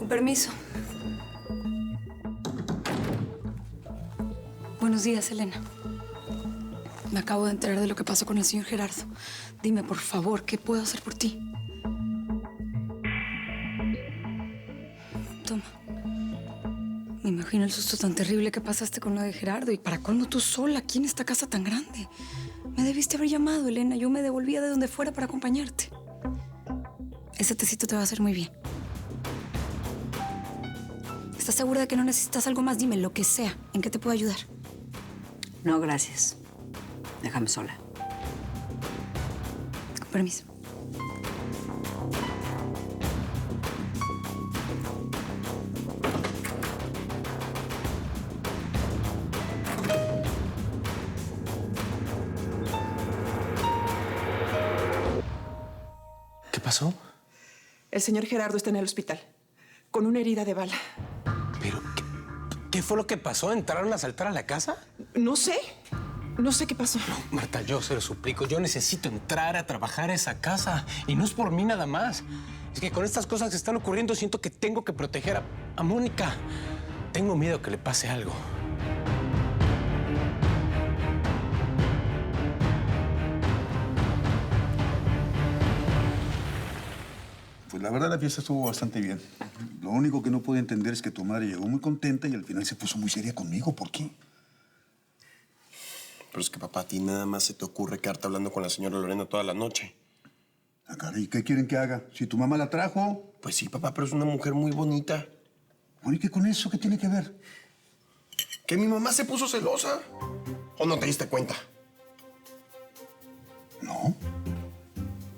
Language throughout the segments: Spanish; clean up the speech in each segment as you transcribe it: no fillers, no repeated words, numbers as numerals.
Permiso. Buenos días, Elena. Me acabo de enterar de lo que pasó con el señor Gerardo. Dime, por favor, ¿qué puedo hacer por ti? Toma. Me imagino el susto tan terrible que pasaste con lo de Gerardo. Y para colmo tú sola, aquí en esta casa tan grande. Me debiste haber llamado, Elena. Yo me devolvía de donde fuera para acompañarte. Ese tecito te va a hacer muy bien. ¿Estás segura de que no necesitas algo más? Dime, lo que sea. ¿En qué te puedo ayudar? No, gracias. Déjame sola. Con permiso. ¿Qué pasó? El señor Gerardo está en el hospital, con una herida de bala. ¿Pero qué fue lo que pasó? ¿Entraron a asaltar a la casa? No sé. No sé qué pasó. Marta, yo se lo suplico. Yo necesito entrar a trabajar a esa casa. Y no es por mí nada más. Es que con estas cosas que están ocurriendo siento que tengo que proteger a Mónica. Tengo miedo que le pase algo. Pues la verdad la fiesta estuvo bastante bien. Lo único que no puedo entender es que tu madre llegó muy contenta y al final se puso muy seria conmigo. ¿Por qué? Pero es que, papá, a ti nada más se te ocurre quedarte hablando con la señora Lorena toda la noche. Ah, caray, ¿qué quieren que haga? Si tu mamá la trajo. Pues sí, papá, pero es una mujer muy bonita. Bueno, ¿y qué con eso? ¿Qué tiene que ver? ¿Que mi mamá se puso celosa? ¿O no te diste cuenta? No.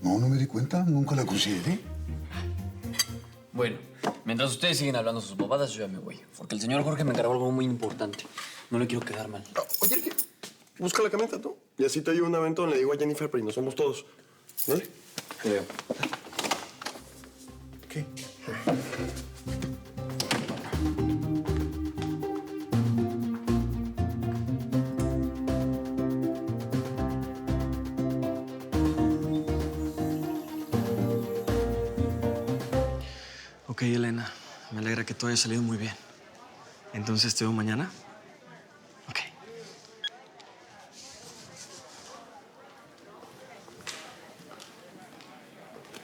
No me di cuenta. Nunca la consideré. Bueno, mientras ustedes siguen hablando sus bobadas, yo ya me voy. Porque el señor Jorge me encargó algo muy importante. No le quiero quedar mal. Oye, ¿qué? Busca la camioneta tú. Y así te llevo un aventón, le digo a Jennifer, pero y nos somos todos. ¿Vale? Te veo. ¿Qué? Ok, Elena. Me alegra que todo haya salido muy bien. Entonces, ¿te veo mañana? Ok.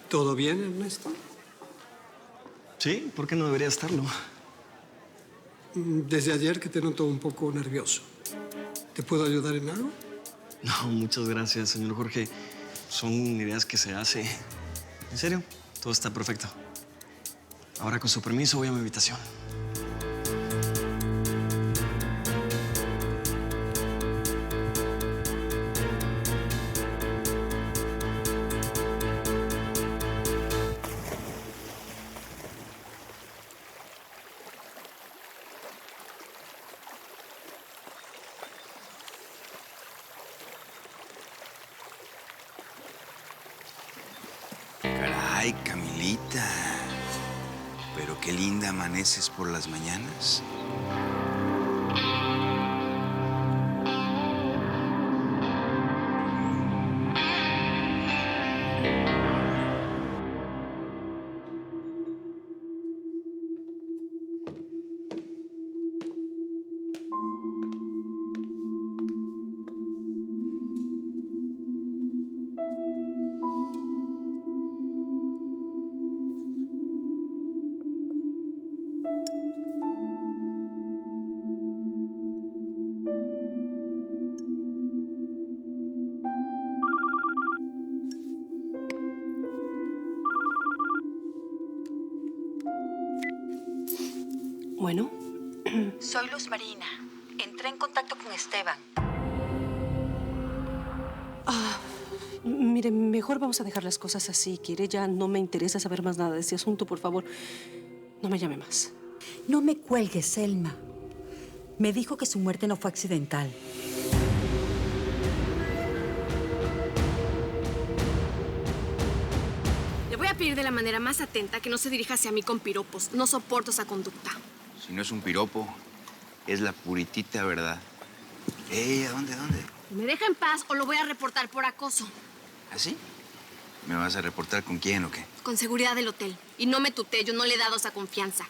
¿Todo bien, Ernesto? Sí, ¿por qué no debería estarlo? Desde ayer que te noto un poco nervioso. ¿Te puedo ayudar en algo? No, muchas gracias, señor Jorge. Son ideas que se hace. En serio, todo está perfecto. Ahora, con su permiso, voy a mi habitación. Caray, Camilita. Pero qué linda amaneces por las mañanas. Bueno. Soy Luz Marina. Entré en contacto con Esteban. Mire, mejor vamos a dejar las cosas así. ¿Quiere? Ya no me interesa saber más nada de este asunto, por favor. No me llame más. No me cuelgues, Selma. Me dijo que su muerte no fue accidental. Le voy a pedir de la manera más atenta que no se dirija hacia mí con piropos. No soporto esa conducta. Si no es un piropo, es la puritita verdad. ¿A dónde? ¿Me deja en paz o lo voy a reportar por acoso? ¿Así? ¿Me vas a reportar con quién o qué? Con seguridad del hotel. Y no me tutee, yo no le he dado esa confianza.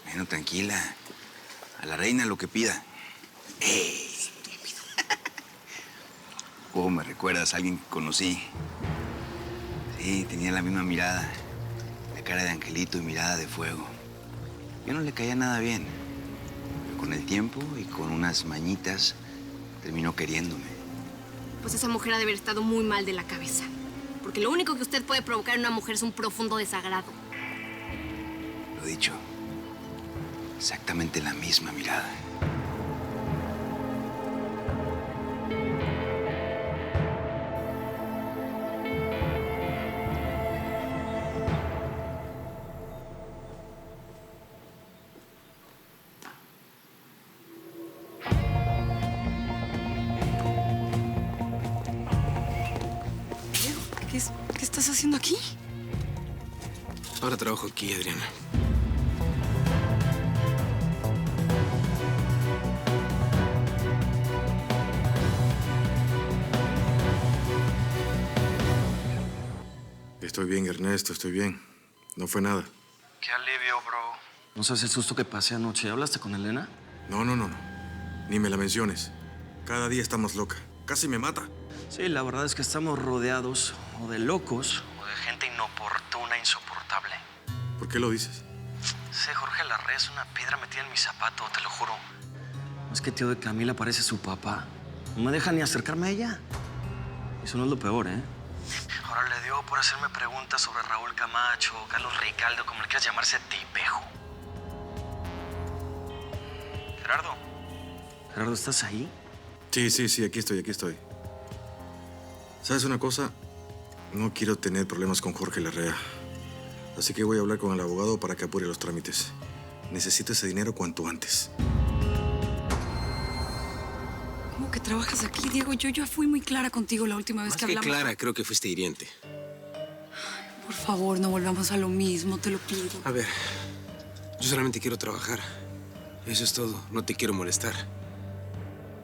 Bueno, tranquila. A la reina lo que pida. ¿Cómo me recuerdas a alguien que conocí? Sí, tenía la misma mirada. La cara de angelito y mirada de fuego. Yo no le caía nada bien. Pero con el tiempo y con unas mañitas, terminó queriéndome. Pues esa mujer ha de haber estado muy mal de la cabeza. Porque lo único que usted puede provocar en una mujer es un profundo desagrado. Lo dicho. Exactamente la misma mirada. ¿Qué estás haciendo aquí? Ahora trabajo aquí, Adriana. Estoy bien, Ernesto, estoy bien. No fue nada. Qué alivio, bro. ¿No sabes el susto que pasé anoche? ¿Hablaste con Elena? No. Ni me la menciones. Cada día está más loca. Casi me mata. Sí, la verdad es que estamos rodeados o de locos o de gente inoportuna, insoportable. ¿Por qué lo dices? Sí, Jorge Larrea es una piedra metida en mi zapato, te lo juro. Es que tío de Camila parece su papá. No me deja ni acercarme a ella. Eso no es lo peor, ¿eh? Ahora le dio por hacerme preguntas sobre Raúl Camacho, Carlos Ricaldo, como le quieras llamarse a ti, pejo. Gerardo, ¿estás ahí? Sí, aquí estoy. ¿Sabes una cosa? No quiero tener problemas con Jorge Larrea. Así que voy a hablar con el abogado para que apure los trámites. Necesito ese dinero cuanto antes. ¿Cómo que trabajas aquí, Diego? Yo ya fui muy clara contigo la última vez Más que que hablamos. clara, creo que fuiste hiriente. Por favor, no volvamos a lo mismo, te lo pido. A ver, yo solamente quiero trabajar. Eso es todo. No te quiero molestar.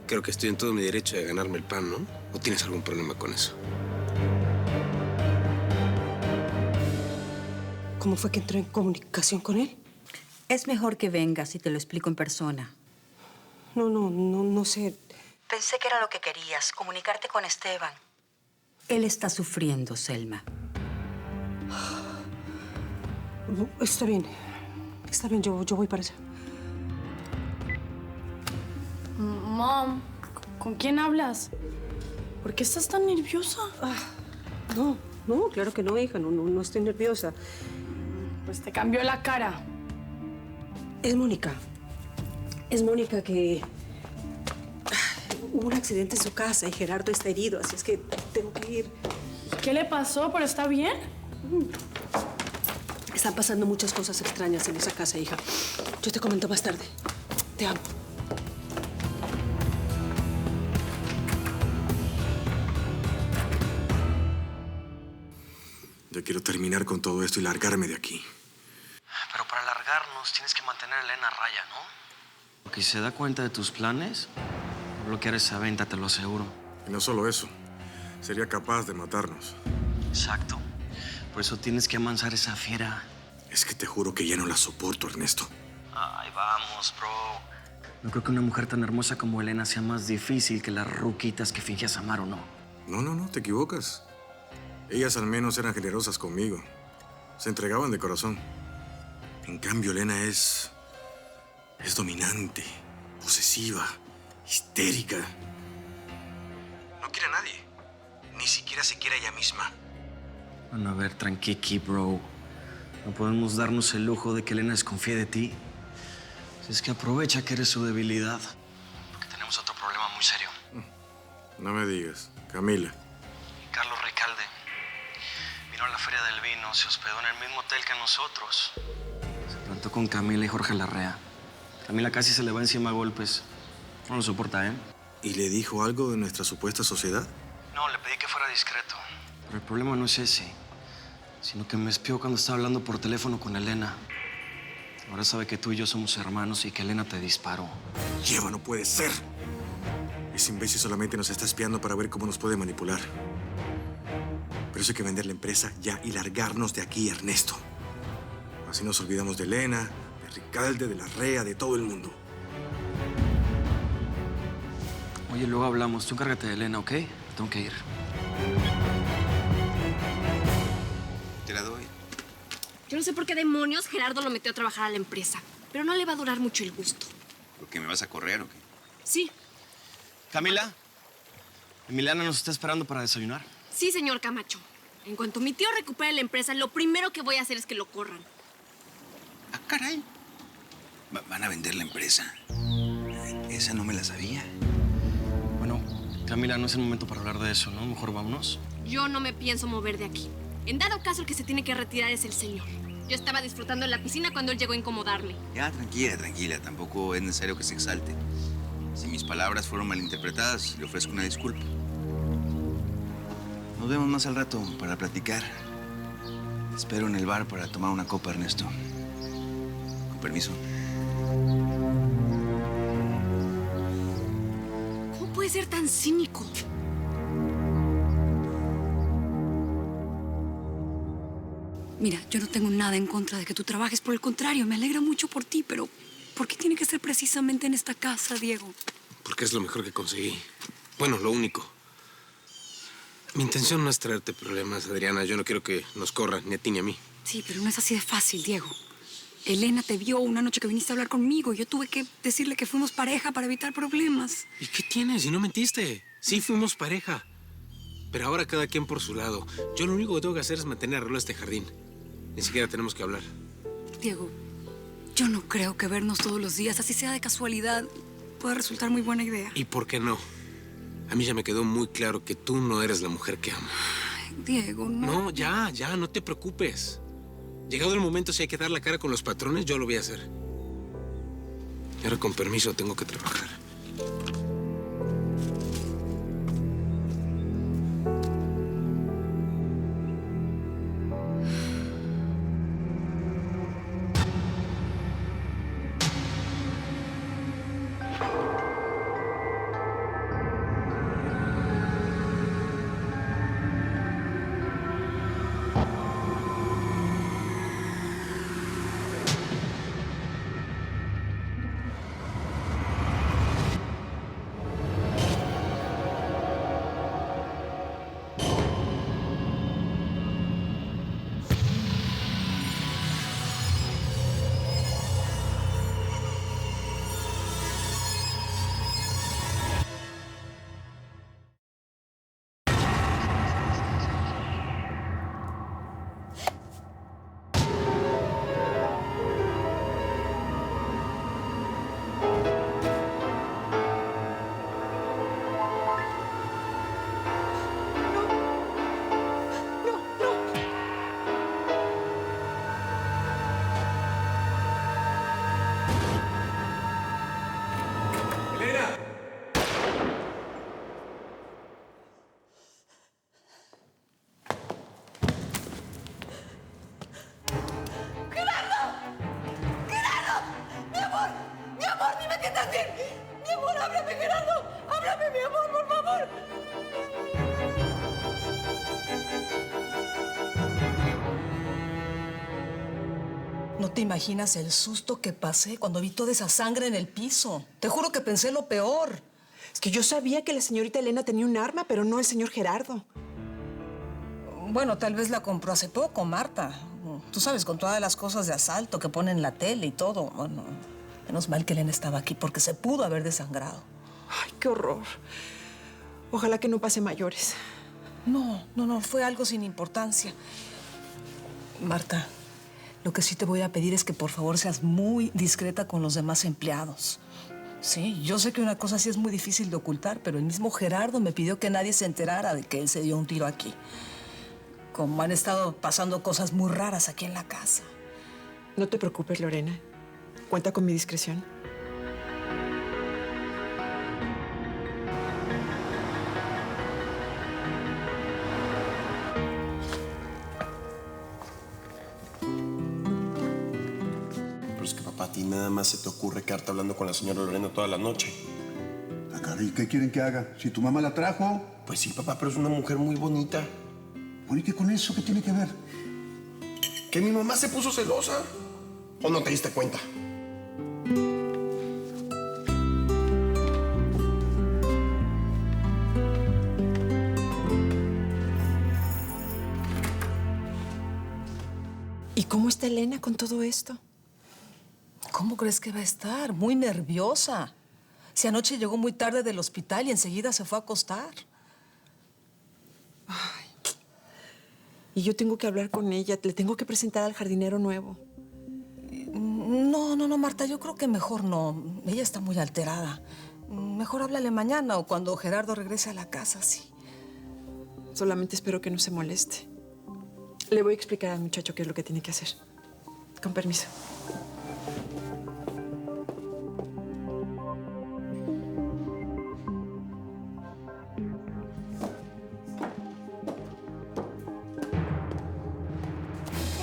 Creo que estoy en todo mi derecho de ganarme el pan, ¿no? ¿O tienes algún problema con eso? ¿Cómo fue que entró en comunicación con él? Es mejor que vengas y te lo explico en persona. No sé. Pensé que era lo que querías, comunicarte con Esteban. Él está sufriendo, Selma. Está bien, yo voy para allá. Mom, ¿con quién hablas? ¿Por qué estás tan nerviosa? No, claro que no, hija, no estoy nerviosa. Pues te cambió la cara. Es Mónica. Es Mónica que... Hubo un accidente en su casa y Gerardo está herido, así es que tengo que ir. ¿Qué le pasó? ¿Pero está bien? Están pasando muchas cosas extrañas en esa casa, hija. Yo te comento más tarde. Te amo. Yo quiero terminar con todo esto y largarme de aquí. Pero para largarnos tienes que mantener a Elena a raya, ¿no? Porque si se da cuenta de tus planes, bloquear esa venta, te lo aseguro. Y no solo eso, sería capaz de matarnos. Exacto. Por eso tienes que amansar esa fiera. Es que te juro que ya no la soporto, Ernesto. Ay, vamos, bro. No creo que una mujer tan hermosa como Elena sea más difícil que las ruquitas que fingías amar o no. No, te equivocas. Ellas al menos eran generosas conmigo. Se entregaban de corazón. En cambio, Elena es dominante, posesiva, histérica. No quiere a nadie. Ni siquiera se quiere a ella misma. Bueno, a ver, tranquiqui, bro. No podemos darnos el lujo de que Elena desconfíe de ti. Si es que aprovecha que eres su debilidad. Porque tenemos otro problema muy serio. No me digas. Camila. Carlos Ricalde vino a la Feria del Vino, se hospedó en el mismo hotel que nosotros. Se plantó con Camila y Jorge Larrea. Camila casi se le va encima a golpes. No lo soporta, ¿eh? ¿Y le dijo algo de nuestra supuesta sociedad? No, le pedí que fuera discreto. Pero el problema no es ese, sino que me espió cuando estaba hablando por teléfono con Elena. Ahora sabe que tú y yo somos hermanos y que Elena te disparó. Lleva, no puede ser. Ese imbécil solamente nos está espiando para ver cómo nos puede manipular. Pero Por eso hay que vender la empresa ya y largarnos de aquí, Ernesto. Así nos olvidamos de Elena, de Ricalde, de la Rea, de todo el mundo. Oye, luego hablamos. Tú encárgate de Elena, ¿ok? Tengo que ir. Te la doy. Yo no sé por qué demonios Gerardo lo metió a trabajar a la empresa, pero no le va a durar mucho el gusto. ¿Por qué me vas a correr o qué? Sí, Camila, Emiliana nos está esperando para desayunar. sí, señor Camacho. En cuanto mi tío recupere la empresa, lo primero que voy a hacer es que lo corran. Ah, caray. Van a vender la empresa. Esa no me la sabía. Bueno, Camila, no es el momento para hablar de eso, ¿no? Mejor vámonos. Yo no me pienso mover de aquí. En dado caso, el que se tiene que retirar es el señor. Yo estaba disfrutando en la piscina cuando él llegó a incomodarme. Ya, tranquila, tranquila. Tampoco es necesario que se exalte. Si mis palabras fueron malinterpretadas, le ofrezco una disculpa. Nos vemos más al rato para platicar. Te espero en el bar para tomar una copa, Ernesto. Con permiso. ¿Cómo puede ser tan cínico? Mira, yo no tengo nada en contra de que tú trabajes. Por el contrario, me alegra mucho por ti, pero ¿por qué tiene que ser precisamente en esta casa, Diego? Porque es lo mejor que conseguí. Bueno, lo único. Mi intención no es traerte problemas, Adriana. Yo no quiero que nos corran, ni a ti ni a mí. Sí, pero no es así de fácil, Diego. Elena te vio una noche que viniste a hablar conmigo. Yo tuve que decirle que fuimos pareja para evitar problemas. ¿Y qué tienes? Si no mentiste. Sí, fuimos pareja. Pero ahora cada quien por su lado. Yo lo único que tengo que hacer es mantener arreglo este jardín. Ni siquiera tenemos que hablar. Diego, yo no creo que vernos todos los días, así sea de casualidad, pueda resultar muy buena idea. ¿Y por qué no? A mí ya me quedó muy claro que tú no eres la mujer que amo. Ay, Diego, no. No, ya, no te preocupes. Llegado el momento, si hay que dar la cara con los patrones, yo lo voy a hacer. Y ahora, con permiso, tengo que trabajar. No te imaginas el susto que pasé cuando vi toda esa sangre en el piso. Te juro que pensé lo peor. Es que yo sabía que la señorita Elena tenía un arma, pero no el señor Gerardo. Bueno, tal vez la compró hace poco, Marta. Tú sabes, con todas las cosas de asalto que ponen en la tele y todo. Bueno, menos mal que Elena estaba aquí porque se pudo haber desangrado. Ay, qué horror. Ojalá que no pase mayores. No, fue algo sin importancia. Marta, lo que sí te voy a pedir es que por favor seas muy discreta con los demás empleados. Sí, yo sé que una cosa así es muy difícil de ocultar, pero el mismo Gerardo me pidió que nadie se enterara de que él se dio un tiro aquí. Como han estado pasando cosas muy raras aquí en la casa. No te preocupes, Lorena. Cuenta con mi discreción. Pero es que, papá, a ti nada más se te ocurre quedarte hablando con la señora Lorena toda la noche. ¿Y qué quieren que haga? Si tu mamá la trajo. Pues sí, papá, pero es una mujer muy bonita. Bueno, ¿y qué con eso? ¿Qué tiene que ver? ¿Que mi mamá se puso celosa? ¿O no te diste cuenta? ¿Y cómo está Elena con todo esto? ¿Cómo crees que va a estar? Muy nerviosa. Si anoche llegó muy tarde del hospital y enseguida se fue a acostar. Ay. Y yo tengo que hablar con ella. Le tengo que presentar al jardinero nuevo. No, Marta, yo creo que mejor no. Ella está muy alterada. Mejor háblale mañana o cuando Gerardo regrese a la casa, sí. Solamente espero que no se moleste. Le voy a explicar al muchacho qué es lo que tiene que hacer. Con permiso.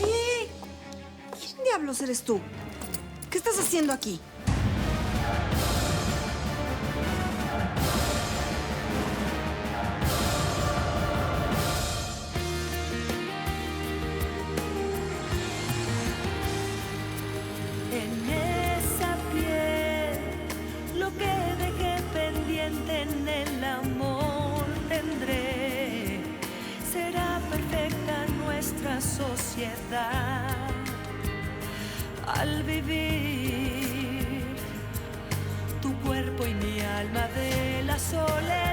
¡Ey! ¿Quién diablos eres tú? ¿Qué estás haciendo aquí? En esa piel, lo que dejé pendiente en el amor tendré. Será perfecta nuestra sociedad al vivir tu cuerpo y mi alma de la soledad.